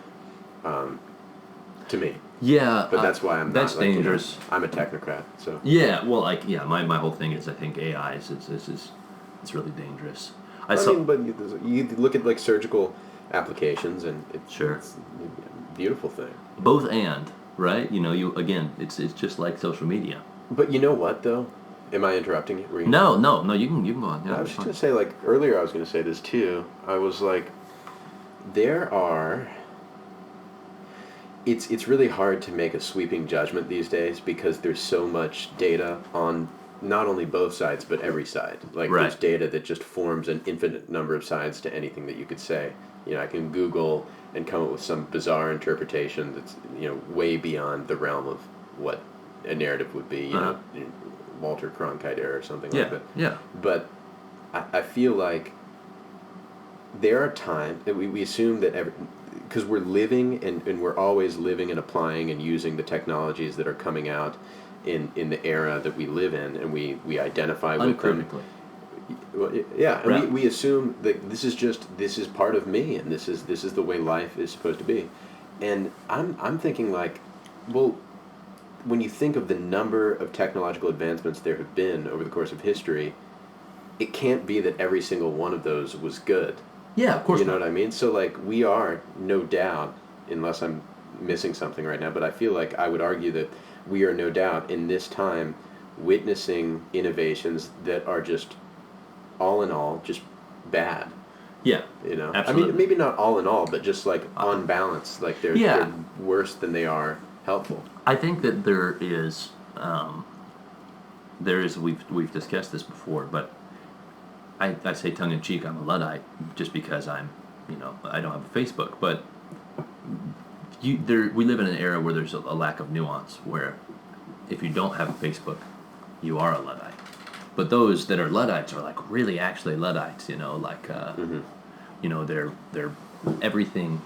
to me. Yeah, But that's why I'm that's not, like, dangerous. I'm a technocrat, so. Yeah, well, my whole thing is I think AI is it's really dangerous. But you look at, like, surgical applications, and it's a beautiful thing. Both and, right? It's just like social media. But you know what, though? Am I interrupting you? No, you can go on. Yeah, I was just going to say, like, earlier I was going to say this, too. I was like, it's really hard to make a sweeping judgment these days because there's so much data on not only both sides, but every side. Like, right. There's data that just forms an infinite number of sides to anything that you could say. I can Google and come up with some bizarre interpretation that's, way beyond the realm of what a narrative would be, Walter Cronkite era or something like that. Yeah. But I feel like there are times that we assume that because we're living and we're always living and applying and using the technologies that are coming out in the era that we live in, and we identify with them. Well, yeah, and right. we assume that this is part of me, and this is the way life is supposed to be. And I'm thinking, like, well, when you think of the number of technological advancements there have been over the course of history, it can't be that every single one of those was good. Yeah, of course. You know what I mean? So, like, we are, no doubt, unless I'm missing something right now, but I feel like I would argue that we are, no doubt, in this time, witnessing innovations that are just, all in all, just bad. Yeah, Absolutely. I mean, maybe not all in all, but just, like, on balance. Like, they're worse than they are helpful. I think that there is we've discussed this before, but I say tongue in cheek I'm a Luddite just because I don't have a Facebook, but we live in an era where there's a lack of nuance, where if you don't have a Facebook, you are a Luddite. But those that are Luddites are, like, really actually Luddites, they're everything.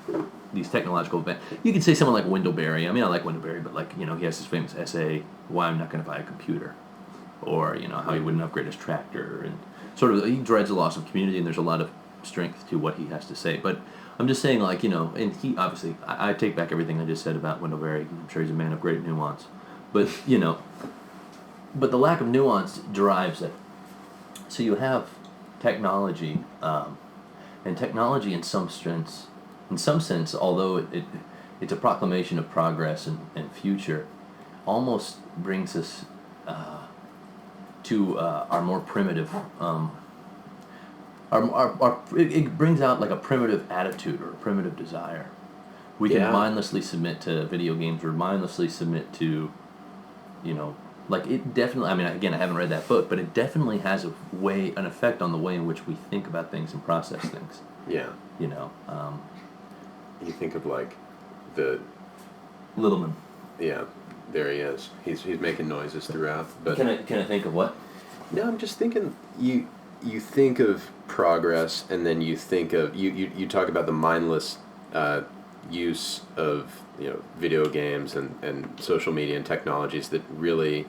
These technological events. You could say someone like Wendell-Berry. I mean, I like Wendell-Berry, but, like, he has his famous essay, "Why I'm Not Going to Buy a Computer," or how he wouldn't upgrade his tractor, and sort of he dreads the loss of community, and there's a lot of strength to what he has to say. But I'm just saying, like, and he obviously, I take back everything I just said about Wendell-Berry. I'm sure he's a man of great nuance, but but the lack of nuance drives it. So you have technology, and technology in some sense, although it's a proclamation of progress and future, almost brings us to our more primitive. It brings out, like, a primitive attitude or a primitive desire. We can mindlessly submit to video games, or mindlessly submit to, like, it definitely. I mean, again, I haven't read that book, but it definitely has an effect on the way in which we think about things and process things. Yeah. You think of, like, the Littleman. Yeah, there he is. He's making noises throughout. But can I think of what? No, I'm just thinking. You think of progress, and then you think of you talk about the mindless use of video games and social media and technologies that really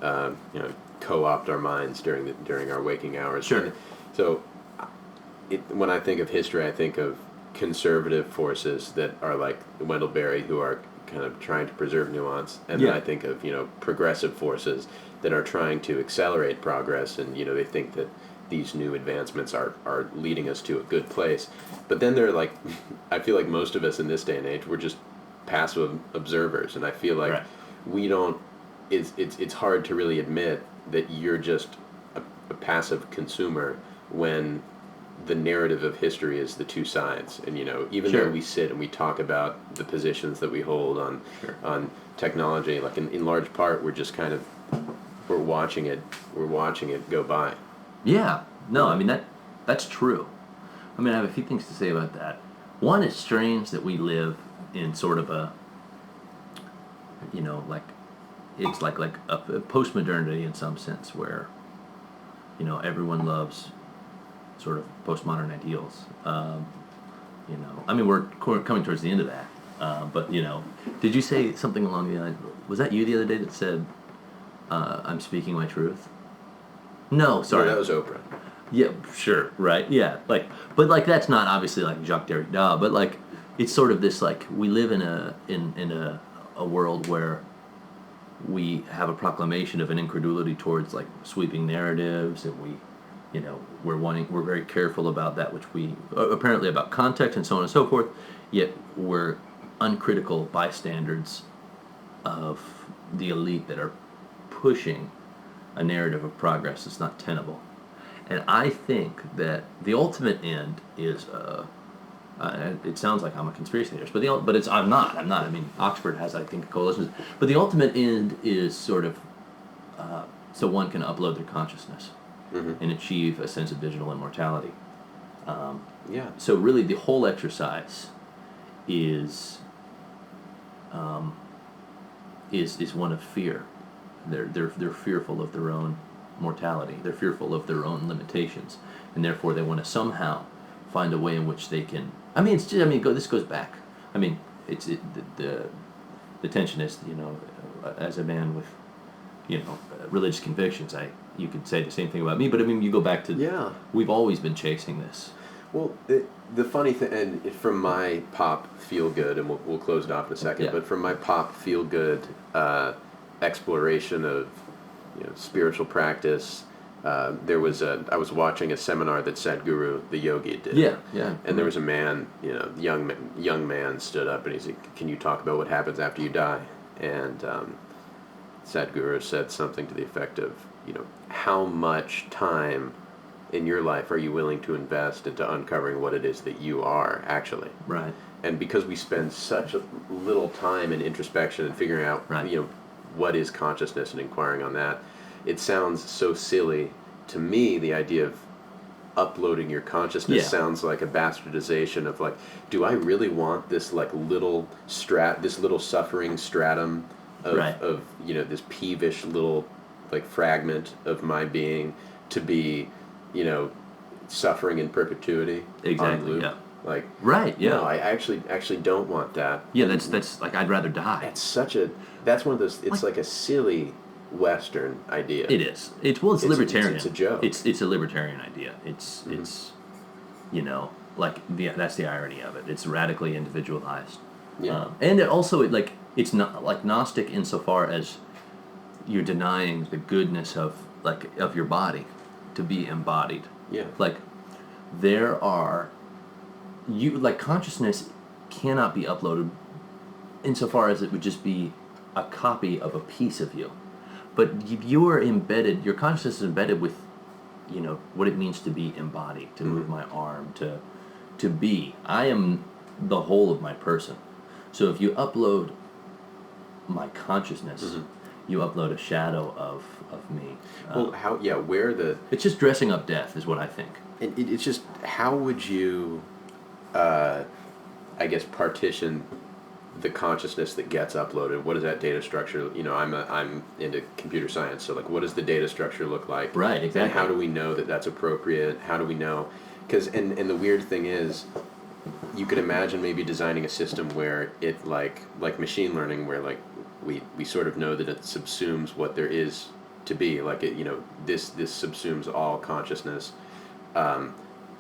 co-opt our minds during our waking hours. Sure. So, when I think of history, I think of conservative forces that are like Wendell-Berry, who are kind of trying to preserve nuance, and then I think of progressive forces that are trying to accelerate progress, and they think that these new advancements are leading us to a good place. But then they're like, I feel like most of us in this day and age, we're just passive observers, and I feel like we don't. It's hard to really admit that you're just a passive consumer when the narrative of history is the two sides, and even though we sit and we talk about the positions that we hold on technology, like in large part we're just kind of we're watching it go by. Yeah, no, I mean that's true. I mean, I have a few things to say about that. One, it's strange that we live in sort of a like it's like a postmodernity in some sense, where everyone loves sort of postmodern ideals. I mean, we're coming towards the end of that. But did you say something along the line? Was that you the other day that said, "I'm speaking my truth"? No, sorry. No, that was Oprah. Yeah, sure, right, yeah, but that's not obviously like Jacques Derrida, but like it's sort of this, like, we live in a a world where we have a proclamation of an incredulity towards like sweeping narratives, and we're very careful about that which we apparently about context and so on and so forth, yet we're uncritical bystanders of the elite that are pushing a narrative of progress that's not tenable. And I think that the ultimate end is it sounds like I'm a conspiracy theorist, but it's I'm not. I mean, Oxford has, I think, coalitions. But the ultimate end is sort of so one can upload their consciousness and achieve a sense of digital immortality. So really, the whole exercise is one of fear. They're fearful of their own mortality. They're fearful of their own limitations, and therefore they want to somehow find a way in which they can. I mean, it's just, this goes back. I mean, the tension is, as a man with, religious convictions, you could say the same thing about me. But I mean, you go back to we've always been chasing this. Well, the funny thing, and from my pop feel good, and we'll close it off in a second. But from my pop feel good exploration of spiritual practice. I was watching a seminar that Sadhguru, the yogi, did. And there was a man, young man stood up and he said, "Can you talk about what happens after you die?" And Sadhguru said something to the effect of, how much time in your life are you willing to invest into uncovering what it is that you are actually? Right. And because we spend such a little time in introspection and figuring out, what is consciousness and inquiring on that, it sounds so silly to me. The idea of uploading your consciousness sounds like a bastardization of like, do I really want this like little suffering stratum of this peevish little like fragment of my being to be suffering in perpetuity? Exactly. Yeah. Like No, I actually don't want that. Yeah, that's like I'd rather die. That's one of those. It's like a silly Western idea. It is. It's libertarian. It's a joke. It's a libertarian idea. It's that's the irony of it. It's radically individualized. Yeah. And it's not like Gnostic insofar as you're denying the goodness of your body to be embodied. Yeah. Like consciousness cannot be uploaded insofar as it would just be a copy of a piece of you. But you're embedded, your consciousness is embedded with, what it means to be embodied, to move my arm, to be. I am the whole of my person. So if you upload my consciousness, you upload a shadow of me. It's just dressing up death is what I think. And it's just, how would you, partition the consciousness that gets uploaded? What is that data structure? I'm into computer science, so what does the data structure look like? Right, exactly. And how do we know that that's appropriate? How do we know? Because and the weird thing is, you could imagine maybe designing a system where it like machine learning, where we sort of know that it subsumes what there is to be. This subsumes all consciousness.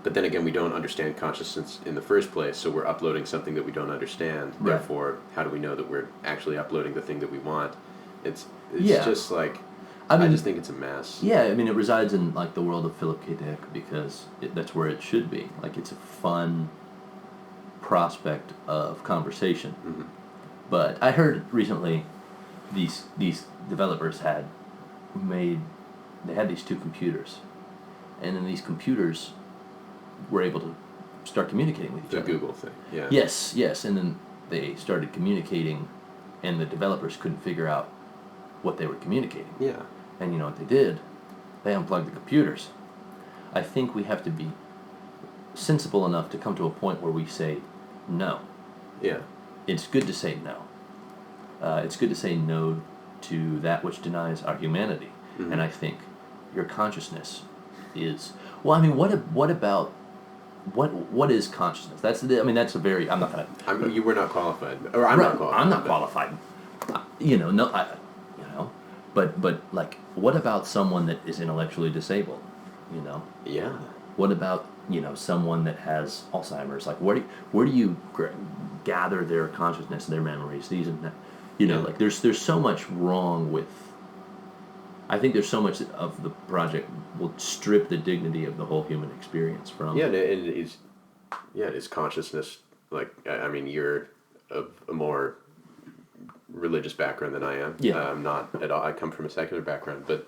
But then again, we don't understand consciousness in the first place, so we're uploading something that we don't understand. Right. Therefore, how do we know that we're actually uploading the thing that we want? It's just like, I just think it's a mess. Yeah, it resides in the world of Philip K. Dick because that's where it should be. It's a fun prospect of conversation. Mm-hmm. But I heard recently these developers had these two computers, and then these computers were able to start communicating with each other. The Google thing, yeah. Yes, and then they started communicating, and the developers couldn't figure out what they were communicating. Yeah. And you know what they did? They unplugged the computers. I think we have to be sensible enough to come to a point where we say no. Yeah. It's good to say no. It's good to say no to that which denies our humanity. Mm-hmm. And I think your consciousness is... Well, what about... What is consciousness? That's a very... I'm not going to... You were not qualified. Or I'm not qualified. I'm not qualified. But what about someone that is intellectually disabled? Yeah. What about someone that has Alzheimer's? Where do you gather their consciousness, their memories, these and that. You know, like there's so much wrong with. I think there's so much of the project will strip the dignity of the whole human experience from. Yeah, and it's consciousness. Like, I mean, you're of a more religious background than I am. Yeah. I'm not at all. I come from a secular background, but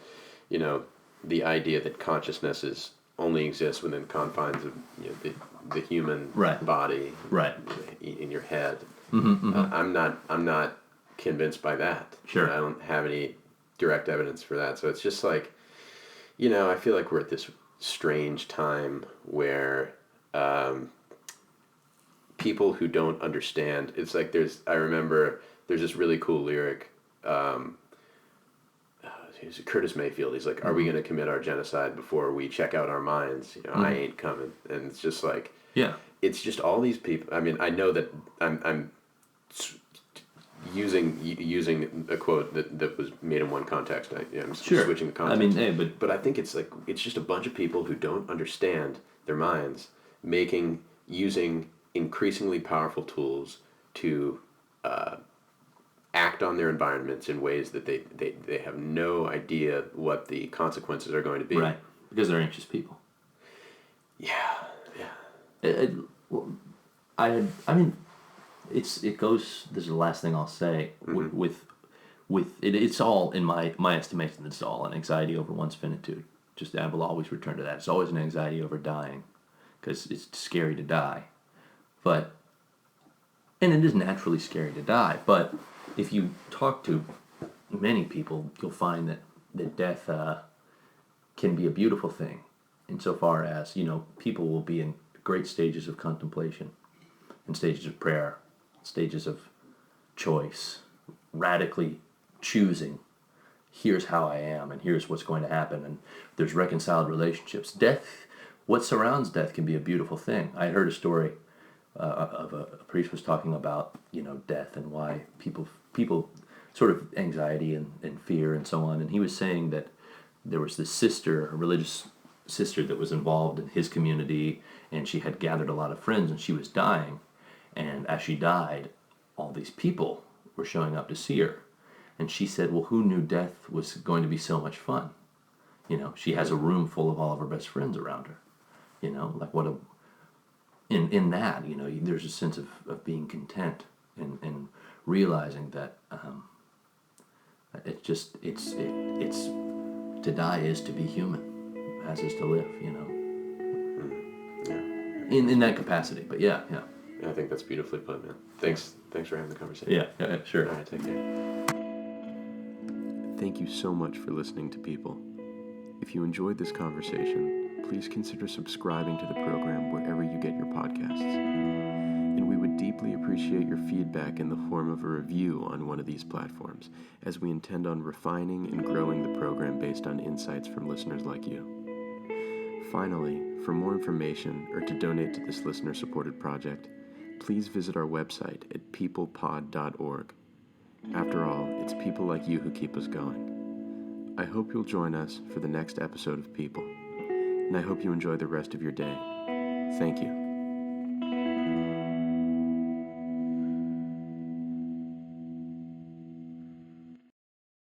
you know, the idea that consciousness only exists within confines of the human body, right, in your head. Mm-hmm, mm-hmm. I'm not convinced by that. Sure. I don't have any direct evidence for that. So it's just like, I feel like we're at this strange time where people who don't understand, it's like I remember there's this really cool lyric, it's Curtis Mayfield, he's like, are we going to commit our genocide before we check out our minds? I ain't coming. And it's just like, it's just all these people. I mean, I know that I'm using a quote that was made in one context. I'm switching the context. I mean, hey, but I think it's just a bunch of people who don't understand their minds using increasingly powerful tools to act on their environments in ways that they have no idea what the consequences are going to be. Right, because they're anxious people. Yeah. I mean, it goes. This is the last thing I'll say. With it's all in my estimation. It's all an anxiety over one's finitude. Just I will always return to that. It's always an anxiety over dying, because it's scary to die, and it is naturally scary to die. But if you talk to many people, you'll find that death can be a beautiful thing, insofar as people will be in great stages of contemplation, in stages of prayer, stages of choice, radically choosing, here's how I am and here's what's going to happen, and there's reconciled relationships. Death, what surrounds death, can be a beautiful thing. I heard a story of a priest was talking about death and why people sort of anxiety and fear and so on, and he was saying that there was this sister, a religious sister, that was involved in his community, and she had gathered a lot of friends, and she was dying. And as she died, all these people were showing up to see her. And she said, well, who knew death was going to be so much fun? She has a room full of all of her best friends around her. Like what in that, there's a sense of being content and realizing that it's to die is to be human, as is to live, in that capacity. But yeah. I think that's beautifully put, man. Thanks for having the conversation. Yeah, sure. All right, take care. Thank you so much for listening to People. If you enjoyed this conversation, please consider subscribing to the program wherever you get your podcasts. And we would deeply appreciate your feedback in the form of a review on one of these platforms, as we intend on refining and growing the program based on insights from listeners like you. Finally, for more information or to donate to this listener-supported project, please visit our website at peoplepod.org. After all, it's people like you who keep us going. I hope you'll join us for the next episode of People, and I hope you enjoy the rest of your day. Thank you.